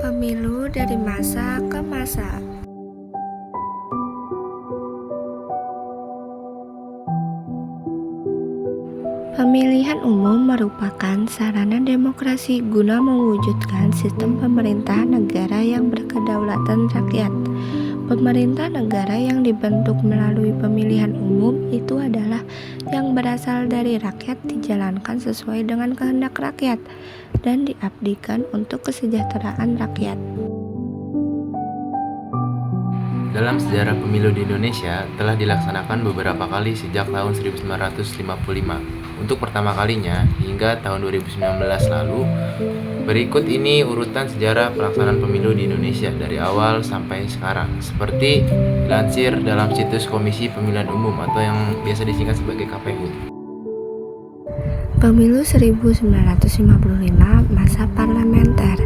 Pemilu dari masa ke masa. Pemilihan umum merupakan sarana demokrasi guna mewujudkan sistem pemerintahan negara yang berkedaulatan rakyat. Pemerintah negara yang dibentuk melalui pemilihan umum itu adalah yang berasal dari rakyat, dijalankan sesuai dengan kehendak rakyat, dan diabdikan untuk kesejahteraan rakyat. Dalam sejarah pemilu di Indonesia telah dilaksanakan beberapa kali sejak tahun 1955. Untuk pertama kalinya hingga tahun 2019 lalu. Berikut ini urutan sejarah pelaksanaan pemilu di Indonesia dari awal sampai sekarang, seperti dilansir dalam situs Komisi Pemilihan Umum atau yang biasa disingkat sebagai KPU. Pemilu 1955 masa parlementer.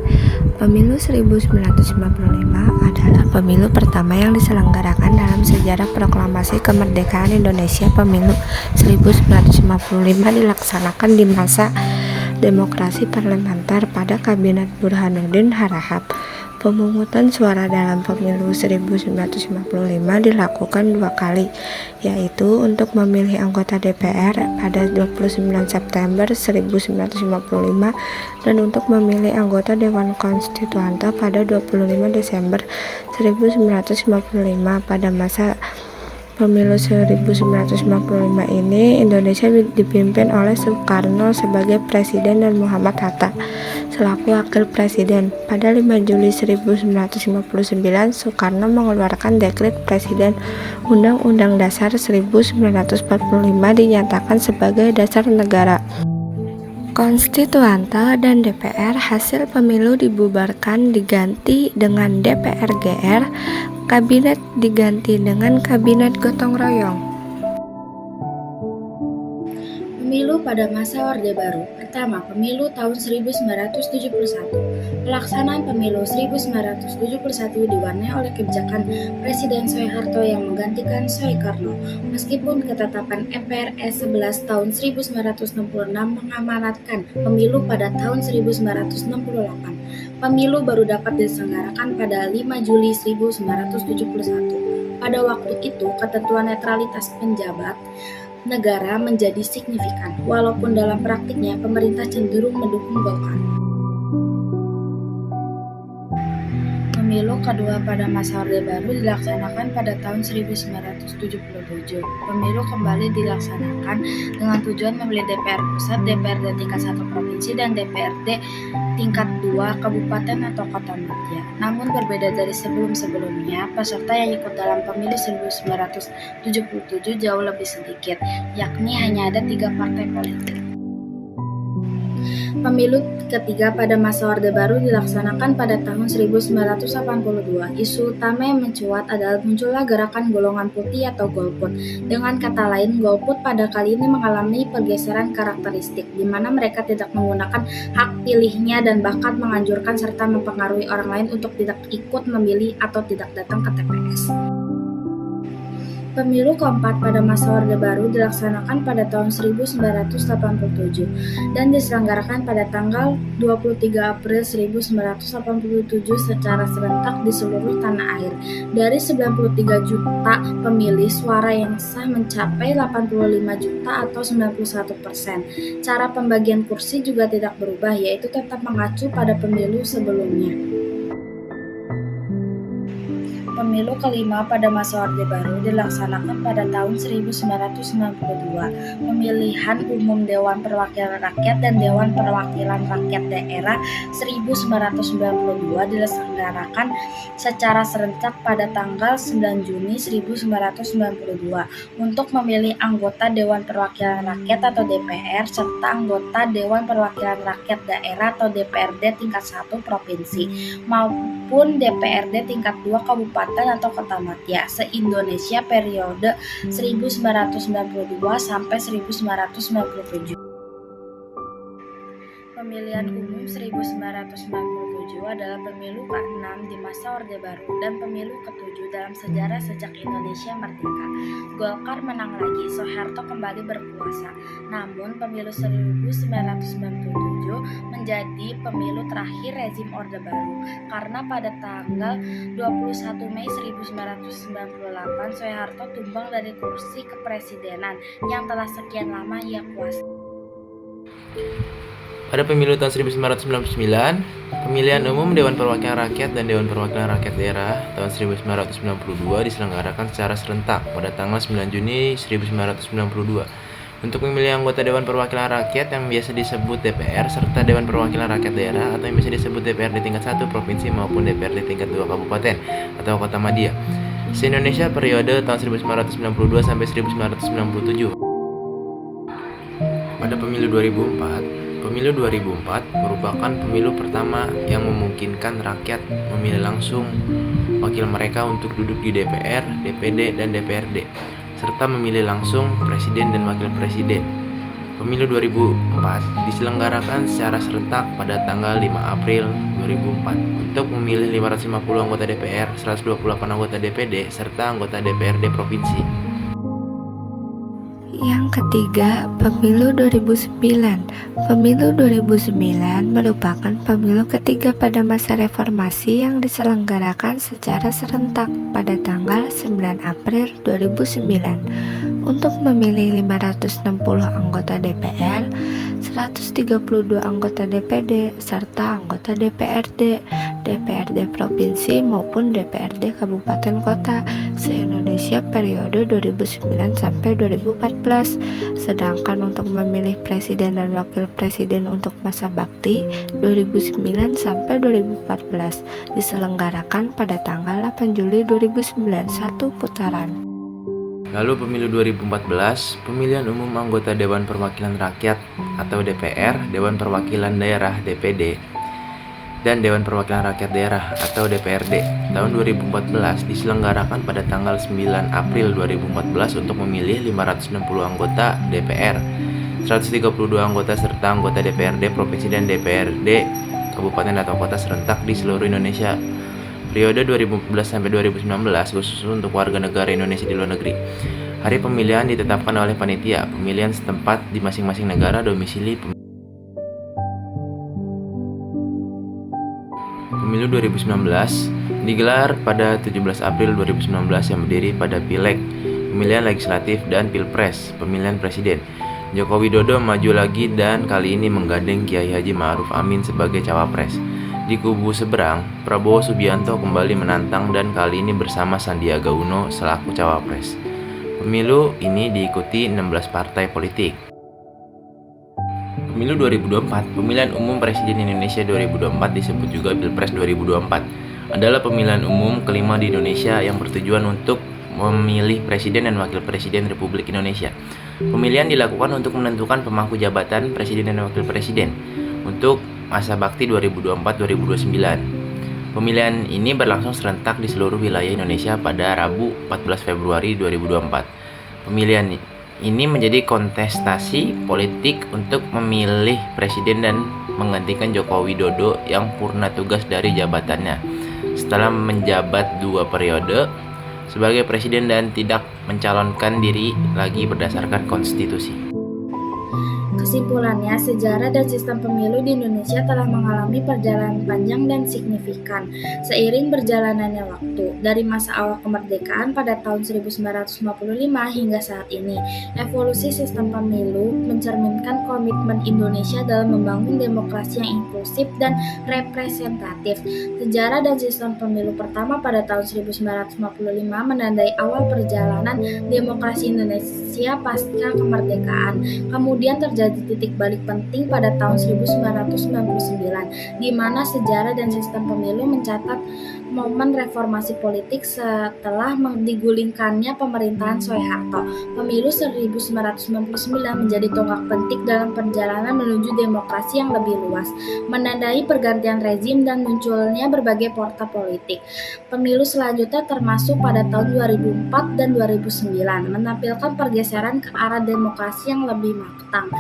Pemilu 1955 adalah pemilu pertama yang diselenggarakan dalam sejarah proklamasi kemerdekaan Indonesia. Pemilu 1955 dilaksanakan di masa demokrasi parlementer pada Kabinet Burhanuddin Harahap. Pemungutan suara dalam pemilu 1955 dilakukan 2 kali, yaitu untuk memilih anggota DPR pada 29 September 1955 dan untuk memilih anggota Dewan Konstituante pada 25 Desember 1955. Pada masa pemilu 1955 ini, Indonesia dipimpin oleh Soekarno sebagai presiden dan Muhammad Hatta selaku wakil presiden. Pada 5 Juli 1959, Soekarno mengeluarkan dekret presiden. Undang-Undang Dasar 1945 dinyatakan sebagai dasar negara. Konstituante dan DPR hasil pemilu dibubarkan diganti dengan DPR-GR, kabinet diganti dengan kabinet gotong royong. Pemilu pada masa Orde Baru. Pertama, pemilu tahun 1971. Pelaksanaan pemilu 1971 diwarnai oleh kebijakan Presiden Soeharto yang menggantikan Soekarno. Meskipun ketetapan MPRS 11 tahun 1966 mengamanatkan pemilu pada tahun 1968, pemilu baru dapat diselenggarakan pada 5 Juli 1971. Pada waktu itu, ketentuan netralitas penjabat negara menjadi signifikan, walaupun dalam praktiknya pemerintah cenderung mendukung Golkar. Pemilu kedua pada masa Orde Baru dilaksanakan pada tahun 1977. Pemilu kembali dilaksanakan dengan tujuan memilih DPR pusat, DPRD tingkat 1 provinsi, dan DPRD tingkat 2 kabupaten atau kota madya. Namun berbeda dari sebelum-sebelumnya, peserta yang ikut dalam pemilu 1977 jauh lebih sedikit, yakni hanya ada 3 partai politik. Pemilu ketiga pada masa Orde Baru dilaksanakan pada tahun 1982. Isu utama yang mencuat adalah munculnya gerakan golongan putih atau golput. Dengan kata lain, golput pada kali ini mengalami pergeseran karakteristik, di mana mereka tidak menggunakan hak pilihnya dan bahkan menganjurkan serta mempengaruhi orang lain untuk tidak ikut memilih atau tidak datang ke TPS. Pemilu keempat pada masa Orde Baru dilaksanakan pada tahun 1987 dan diselenggarakan pada tanggal 23 April 1987 secara serentak di seluruh tanah air. Dari 93 juta pemilih, suara yang sah mencapai 85 juta atau 91%. Cara pembagian kursi juga tidak berubah, yaitu tetap mengacu pada pemilu sebelumnya. Pemilu kelima pada masa Orde Baru dilaksanakan pada tahun 1992. Pemilihan umum Dewan Perwakilan Rakyat dan Dewan Perwakilan Rakyat Daerah 1992 diselenggarakan secara serentak pada tanggal 9 Juni 1992 untuk memilih anggota Dewan Perwakilan Rakyat atau DPR serta anggota Dewan Perwakilan Rakyat Daerah atau DPRD tingkat 1 provinsi maupun DPRD tingkat 2 kabupaten atau kota madya se-Indonesia periode 1992 sampai 1997. Pemilihan umum tahun 1997 adalah pemilu ke-6 di masa Orde Baru dan pemilu ke-7 dalam sejarah sejak Indonesia merdeka. Golkar menang lagi, Soeharto kembali berkuasa. Namun pemilu 1997 menjadi pemilu terakhir rezim Orde Baru karena pada tanggal 21 Mei 1998 Soeharto tumbang dari kursi kepresidenan yang telah sekian lama ia kuasai. Pada pemilu tahun 1999, pemilihan umum Dewan Perwakilan Rakyat dan Dewan Perwakilan Rakyat Daerah tahun 1992 diselenggarakan secara serentak pada tanggal 9 Juni 1992 untuk memilih anggota Dewan Perwakilan Rakyat yang biasa disebut DPR serta Dewan Perwakilan Rakyat Daerah atau yang biasa disebut DPRD tingkat 1 provinsi maupun DPRD tingkat 2 kabupaten atau kota madya se-Indonesia periode tahun 1992 sampai 1997. Pada pemilu 2004 merupakan pemilu pertama yang memungkinkan rakyat memilih langsung wakil mereka untuk duduk di DPR, DPD, dan DPRD, serta memilih langsung presiden dan wakil presiden. Pemilu 2004 diselenggarakan secara serentak pada tanggal 5 April 2004 untuk memilih 550 anggota DPR, 128 anggota DPD, serta anggota DPRD provinsi. Yang ketiga, pemilu 2009. Pemilu 2009 merupakan pemilu ketiga pada masa reformasi yang diselenggarakan secara serentak pada tanggal 9 April 2009 untuk memilih 560 anggota DPR, 132 anggota DPD, serta anggota DPRD, DPRD provinsi maupun DPRD kabupaten kota se-Indonesia periode 2009 sampai 2014. Sedangkan untuk memilih presiden dan wakil presiden untuk masa bakti 2009 sampai 2014 diselenggarakan pada tanggal 8 Juli 2009 satu putaran. Lalu pemilu 2014, pemilihan umum anggota Dewan Perwakilan Rakyat atau DPR, Dewan Perwakilan Daerah DPD, dan Dewan Perwakilan Rakyat Daerah atau DPRD tahun 2014 diselenggarakan pada tanggal 9 April 2014 untuk memilih 560 anggota DPR, 132 anggota serta anggota DPRD provinsi dan DPRD kabupaten atau kota serentak di seluruh Indonesia. Periode 2014 sampai 2019 khusus untuk warga negara Indonesia di luar negeri. Hari pemilihan ditetapkan oleh panitia pemilihan setempat di masing-masing negara domisili. Pemilu 2019 digelar pada 17 April 2019 yang berdiri pada Pileg, pemilihan legislatif dan Pilpres, pemilihan presiden. Joko Widodo maju lagi dan kali ini menggandeng Kiai Haji Ma'ruf Amin sebagai cawapres. Di kubu seberang, Prabowo Subianto kembali menantang dan kali ini bersama Sandiaga Uno selaku cawapres. Pemilu ini diikuti 16 partai politik. Pemilu 2024, pemilihan umum Presiden Indonesia 2024 disebut juga Pilpres 2024, adalah pemilihan umum kelima di Indonesia yang bertujuan untuk memilih presiden dan wakil presiden Republik Indonesia. Pemilihan dilakukan untuk menentukan pemangku jabatan presiden dan wakil presiden untuk masa bakti 2024-2029. Pemilihan ini berlangsung serentak di seluruh wilayah Indonesia pada Rabu 14 Februari 2024. Pemilihan ini menjadi kontestasi politik untuk memilih presiden dan menggantikan Joko Widodo yang purna tugas dari jabatannya setelah menjabat 2 periode sebagai presiden dan tidak mencalonkan diri lagi berdasarkan konstitusi. Kesimpulannya, sejarah dan sistem pemilu di Indonesia telah mengalami perjalanan panjang dan signifikan seiring berjalannya waktu. Dari masa awal kemerdekaan pada tahun 1945 hingga saat ini, evolusi sistem pemilu mencerminkan komitmen Indonesia dalam membangun demokrasi yang inklusif dan representatif. Sejarah dan sistem pemilu pertama pada tahun 1945 menandai awal perjalanan demokrasi Indonesia pasca kemerdekaan. Kemudian terjadi titik balik penting pada tahun 1999, di mana sejarah dan sistem pemilu mencatat momen reformasi politik setelah digulingkannya pemerintahan Soeharto. Pemilu 1999 menjadi tonggak penting dalam perjalanan menuju demokrasi yang lebih luas, menandai pergantian rezim dan munculnya berbagai partai politik. Pemilu selanjutnya termasuk pada tahun 2004 dan 2009 menampilkan pergeseran ke arah demokrasi yang lebih matang.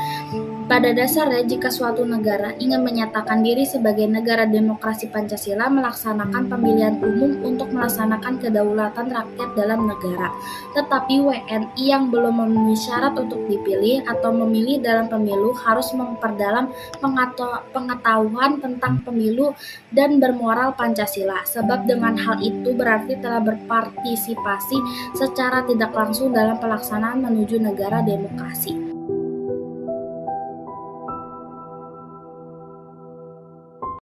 Pada dasarnya, jika suatu negara ingin menyatakan diri sebagai negara demokrasi Pancasila melaksanakan pemilihan umum untuk melaksanakan kedaulatan rakyat dalam negara. Tetapi WNI yang belum memenuhi syarat untuk dipilih atau memilih dalam pemilu harus memperdalam pengetahuan tentang pemilu dan bermoral Pancasila, sebab dengan hal itu berarti telah berpartisipasi secara tidak langsung dalam pelaksanaan menuju negara demokrasi.